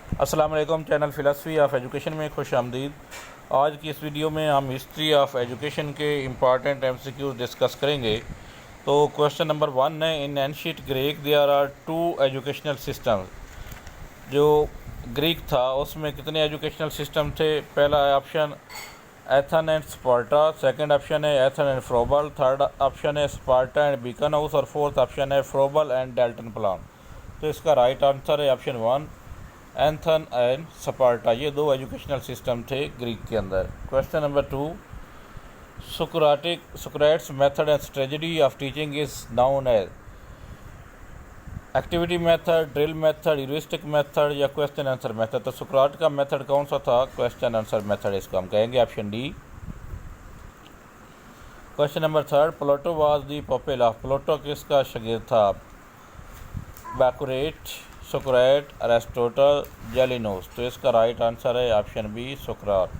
अस्सलाम वालेकुम। Channel philosophy of education में खुश आमदीद। आज की इस वीडियो में हम हिस्ट्री ऑफ एजुकेशन के इम्पॉर्टेंट एमसीक्यूज़ डिस्कस करेंगे। तो क्वेश्चन नंबर 1 है, in ancient Greek there are two educational systems. जो ग्रीक था उसमें कितने एजुकेशनल सिस्टम थे? पहला option Athens and Sparta, second option है Athens and Froebel, third option है स्पार्टा एंड बीकन हाउस और फोर्थ ऑप्शन है फ्रोबल एंड डेल्टन प्लान। तो इसका राइट आंसर है ऑप्शन 1, एंथन एंड स्पार्टा। ये दो एजुकेशनल सिस्टम थे ग्रीक के अंदर। Question number 2, Socrates method and strategy of teaching is known as activity method, drill method, heuristic method या क्वेश्चन आंसर मेथड। तो सुकराट का मेथड कौन सा था? क्वेश्चन आंसर मेथड इसको हम कहेंगे, option D. Question number 3, Plato was the pupil of, Plato किसका शागिर्द था? बैकुरेट, सुकराट, अरिस्टोटल, जैलिनोस। तो इसका राइट आंसर है ऑप्शन बी, सुकरात।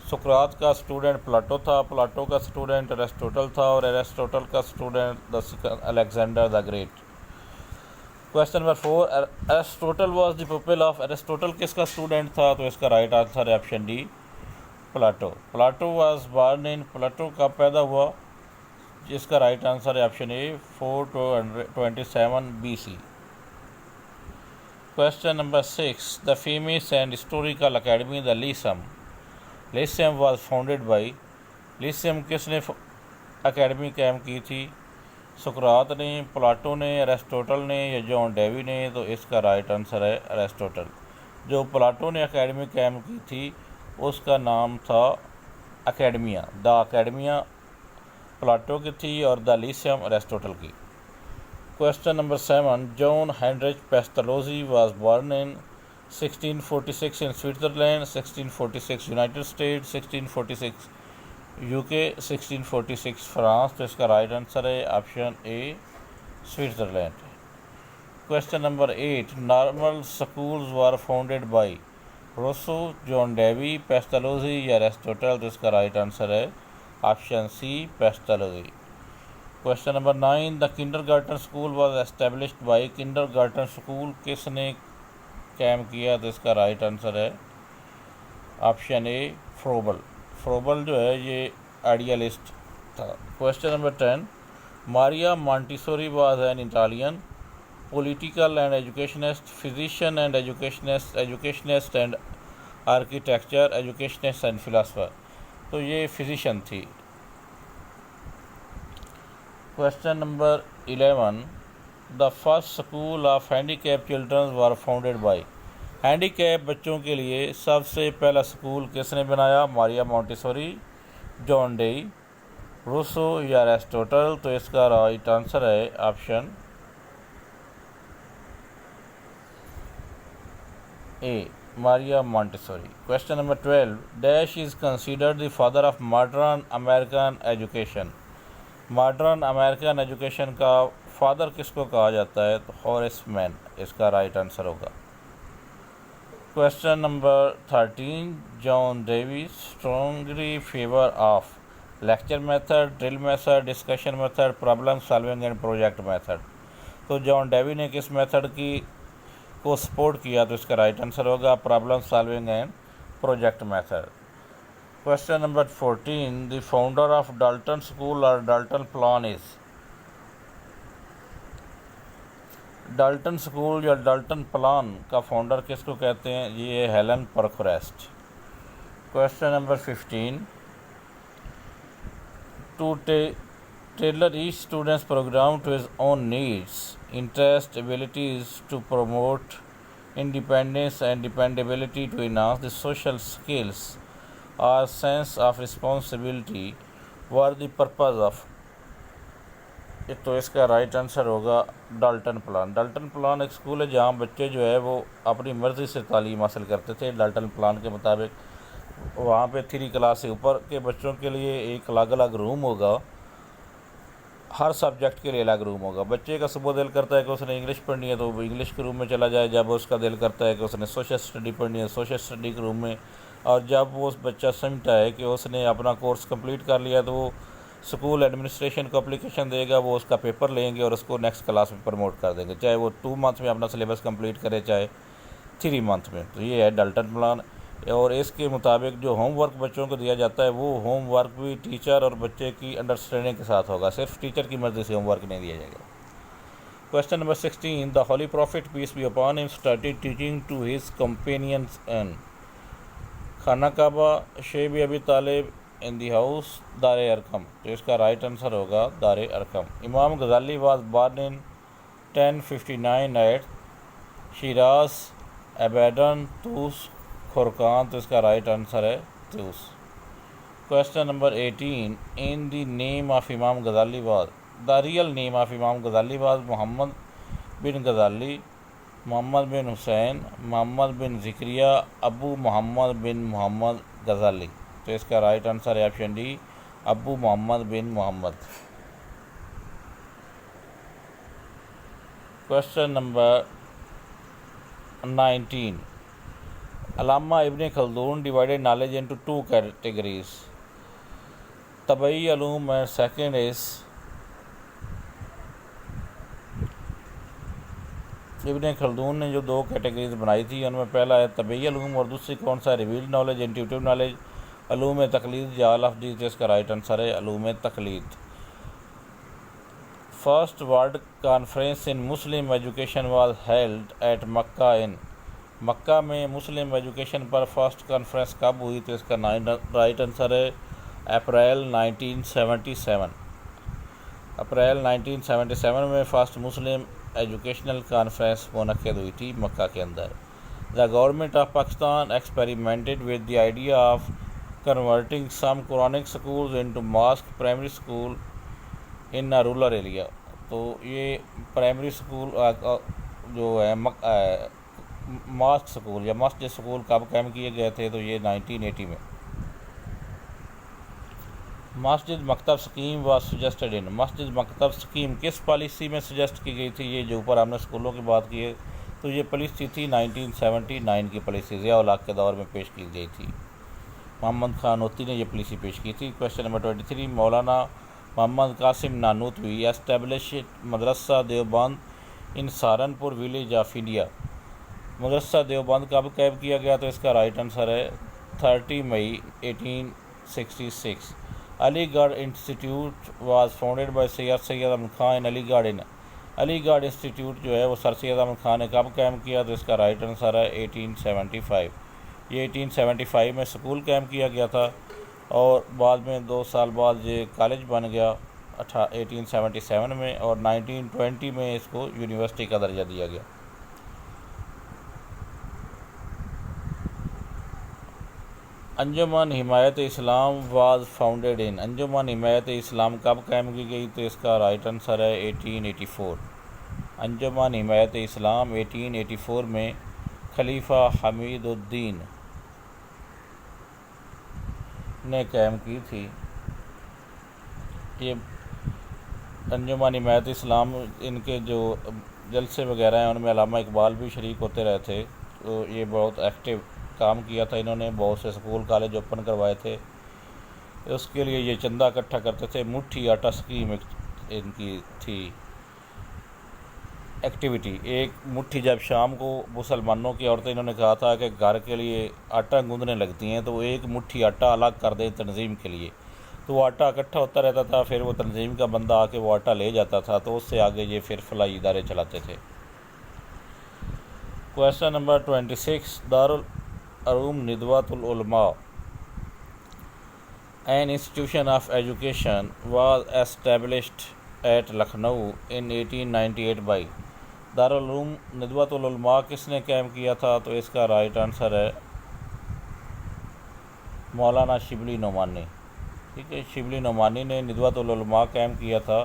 सुकरात का स्टूडेंट प्लेटो था, प्लेटो का स्टूडेंट अरिस्टोटल था और अरिस्टोटल का student Alexander the great. Question number 4, Aristotle was the pupil of, Aristotle किसका स्टूडेंट था? तो इसका राइट आंसर है option D, Plato. Plato was born in, Plato कब पैदा हुआ? जिसका राइट आंसर है option A, 427 BC। Question number 6, the famous and historical academy the Lyceum was founded by, Lyceum किसने अकेडमी कायम की थी? सुकरात ने, प्लेटो ने, अरिस्टोटल ने या जॉन डेवी ने? तो इसका राइट आंसर है अरिस्टोटल। जो प्लेटो ने अकेडमी कायम की थी उसका नाम था अकेडमिया, द अकेडमिया प्लेटो की थी और द लीसियम अरिस्टोटल की। Question number 7, John Heinrich Pestalozzi was born in 1646 in Switzerland, 1646 United State, 1646 UK, 1646 France. तो इसका राइट आंसर है option A, Switzerland. Question number 8, normal schools were founded by Rousseau, John Dewey, Pestalozzi या Aristotle? तो इसका right answer है option C, Pestalozzi. Question number 9, the kindergarten school was established by, kindergarten school किसने कायम किया? तो इसका राइट आंसर है ऑप्शन ए, फ्रोबल। फ्रोबल जो है ये आइडियलिस्ट था। Question number 10, Maria Montessori was an Italian political and educationist, physician and educationist and architecture, educationist and philosopher. तो ये फिजिशियन थी। Question number 11, the first school of handicap children were founded by, handicap बच्चों के लिए सबसे पहला school किसने बनाया? मारिया मॉन्टेसोरी, जॉन डेई, रूसो या अरिस्टोटल? तो इसका राइट आंसर है option A, Maria Montessori. Question number 12, dash is considered the father of modern American education, modern American education का फादर किसको कहा जाता है? तो हॉरेस मैन इसका राइट आंसर होगा। Question number 13, John Dewey strongly favour of lecture method, drill method, discussion method, problem solving and project method. तो John Dewey ने किस मेथड को सपोर्ट किया? तो इसका राइट आंसर होगा problem solving and project method. Question number 14, the founder of Dalton school और Dalton plan is, Dalton school या डाल्टन प्लान का फाउंडर किसको कहते हैं? ये Helen Parkhurst. Question number 15, to tailor each students programme to his own needs, interest, abilities to promote independence and dependability to enhance the social skills और sense of responsibility were the purpose of. तो इसका right answer होगा Dalton plan. Dalton plan एक school है जहाँ बच्चे जो है वो अपनी मर्ज़ी से तालीम हासिल करते थे। डाल्टन प्लान के मुताबिक वहाँ पे 3 क्लास से ऊपर के बच्चों के लिए एक अलग अलग रूम होगा, हर सब्जेक्ट के लिए अलग रूम होगा। बच्चे का सुबह दिल करता है कि उसने इंग्लिश पढ़नी है तो वो इंग्लिश के रूम में चला जाए, जब उसका दिल करता है कि उसने सोशल स्टडी पढ़नी है सोशल स्टडी के रूम में, और जब वो बच्चा समझता है कि उसने अपना कोर्स कंप्लीट कर लिया तो वो स्कूल एडमिनिस्ट्रेशन को अप्लीकेशन देगा, वो उसका पेपर लेंगे और उसको नेक्स्ट क्लास में प्रमोट कर देंगे, चाहे वो 2 मंथ में अपना सिलेबस कंप्लीट करे, चाहे 3 मंथ में। तो ये है डल्टन प्लान। और इसके मुताबिक जो होमवर्क बच्चों को दिया जाता है वो होमवर्क भी टीचर और बच्चे की अंडरस्टैंडिंग के साथ होगा, सिर्फ टीचर की मर्ज़ी से होमवर्क नहीं दिया जाएगा। Question number 16, the holy prophet peace be upon him started teaching to his companions and खाना काबा शेब अबी तालिब इन दी हाउस दार अरकम। तो इसका राइट आंसर होगा दार Arqam. Imam Ghazali was born in 1059 at Shiraz Abadan Tus खुरकान। तो इसका राइट आंसर है Tus. Question number 18, in the name of Imam Ghazali was, the real name of Imam Ghazali was Mohammad बिन गजाली, मोहम्मद बिन हुसैन, मोहम्मद बिन Zakaria, Abu Muhammad bin Mohammad Ghazali. तो इसका right answer है option D, Abu Muhammad bin Muhammad. Question number 19, Allama Ibn Khaldun divided knowledge into 2 categories, तबई अलूम and second is. Ibn Khaldun ने जो 2 categories बनाई थी उनमें पहला है तबई अलूम और दूसरी कौन सा, रिवील्ड नॉलेज, इंट्यूटिव नॉलेज, अलूम तकलीद या आल ऑफ दीज। इसका राइट आंसर है अलूम तकलीद। First world conference in Muslim education was held at Mecca in, Mecca में मुस्लिम एजुकेशन पर फर्स्ट कॉन्फ्रेंस कब हुई। तो इसका राइट आंसर है अप्रैल 1977। अप्रैल 1977 में फर्स्ट मुस्लिम एजुकेशनल कॉन्फ्रेंस मुनक़िद हुई थी मक्का के अंदर। The government of Pakistan experimented with the idea of converting some Quranic schools into mosque primary school in a rural area. तो ये प्राइमरी स्कूल जो है मॉस्क स्कूल या मस्जिद स्कूल कब कायम किए गए थे। तो ये 1980 में। मस्जिद मकतब स्कीम वाज सजेस्टेड इन, मस्जिद मकतब स्कीम किस पॉलिसी में सजेस्ट की गई थी। ये जो ऊपर हमने स्कूलों की बात की है तो ये पॉलिसी थी 1979 की पॉलिसी, ज़िया-उल हक के दौर में पेश की गई थी। मोहम्मद खानोती ने ये पॉलिसी पेश की थी। Question number 23, Maulana Mohammad Qasim Nanautavi establish madrasa Deoband in Saharanpur village of India. मदरसा देवबंद कब कायम किया गया। तो इसका राइट आंसर है 30 May 1866। Aligarh institute was founded by Syed Ahmed Khan in Aligarh in, Aligarh institute जो है वो सर सैयद अहमद खान ने कब कायम किया। तो इसका राइट आंसर है 1875। ये 1875 में स्कूल कायम किया गया था और बाद में 2 साल बाद ये कॉलेज बन गया 1877 में, और 1920 में इसको यूनिवर्सिटी का दर्जा दिया गया। अंजुमन हिमायत इस्लाम वाज फाउंडेड इन, अंजुमन हिमायत इस्लाम कब कायम की गई। तो इसका राइट आंसर है 1884। अंजुमन हिमायत इस्लाम 1884 में खलीफा हमीदुद्दीन ने कायम की थी। ये अंजुमन हिमायत इस्लाम, इनके जो जलसे वगैरह हैं उनमें अल्लामा इकबाल भी शरीक होते रहे थे। तो ये बहुत एक्टिव काम किया था इन्होंने, बहुत से स्कूल कॉलेज ओपन करवाए थे। उसके लिए ये चंदा इकट्ठा करते थे। मुट्ठी आटा स्कीम इनकी थी एक्टिविटी। एक मुट्ठी जब शाम को मुसलमानों की औरतें, इन्होंने कहा था कि घर के लिए आटा गूंदने लगती हैं तो एक मुट्ठी आटा अलग कर दें तंजीम के लिए। तो वो आटा इकट्ठा होता रहता था, फिर वो तंजीम का बंदा आके वो आटा ले जाता था, तो उससे आगे ये फिर फलाई इदारे चलाते थे। Question number 26, Darul Uloom Nadwatul Ulama an institution of education was established at Lucknow in 1898 by. Darul Uloom Nadwatul Ulama किसने कायम किया था। तो इसका राइट आंसर है मौलाना शिबली नोमानी। ठीक है, शिबली नोमानी ने नदवतुल उलमा कायम किया था।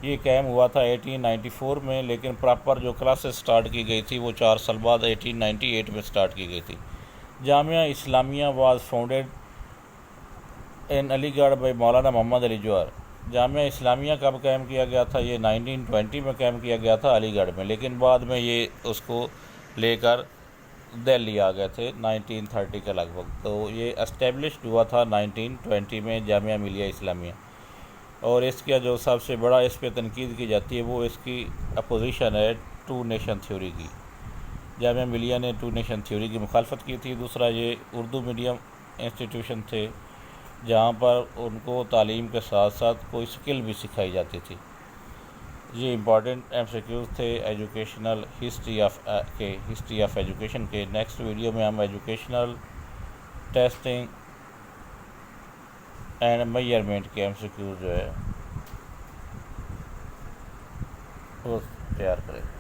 ये कायम हुआ था 1894 में, लेकिन प्रॉपर जो क्लासेस स्टार्ट की गई थी वो 4 साल बाद 1898 में स्टार्ट की गई थी। Jamia Islamia was founded in Aligarh by मौलाना मोहम्मद अली जौहर। जामिया इस्लामिया कब कायम किया गया था। ये 1920 में कायम किया गया था अलीगढ़ में, लेकिन बाद में ये उसको लेकर दिल्ली आ गए थे 1930 के लगभग। तो ये एस्टेब्लिश्ड हुआ था 1920 में जामिया मिलिया इस्लामिया। और इसका जो सबसे बड़ा इस पर तनकीद की जाती है वो इसकी अपोजिशन है 2 नेशन थ्योरी की। जामिया मिलिया ने टू नेशन थ्योरी की मुखालफत की थी। दूसरा, ये उर्दू मीडियम इंस्टीट्यूशन थे जहाँ पर उनको तालीम के साथ साथ कोई स्किल भी सिखाई जाती थी। ये इम्पॉर्टेंट MCQs थे एजुकेशनल हिस्ट्री ऑफ एजुकेशन के। नेक्स्ट वीडियो में हम एजुकेशनल टेस्टिंग एंड मेजरमेंट के MCQs जो है वो तैयार करें।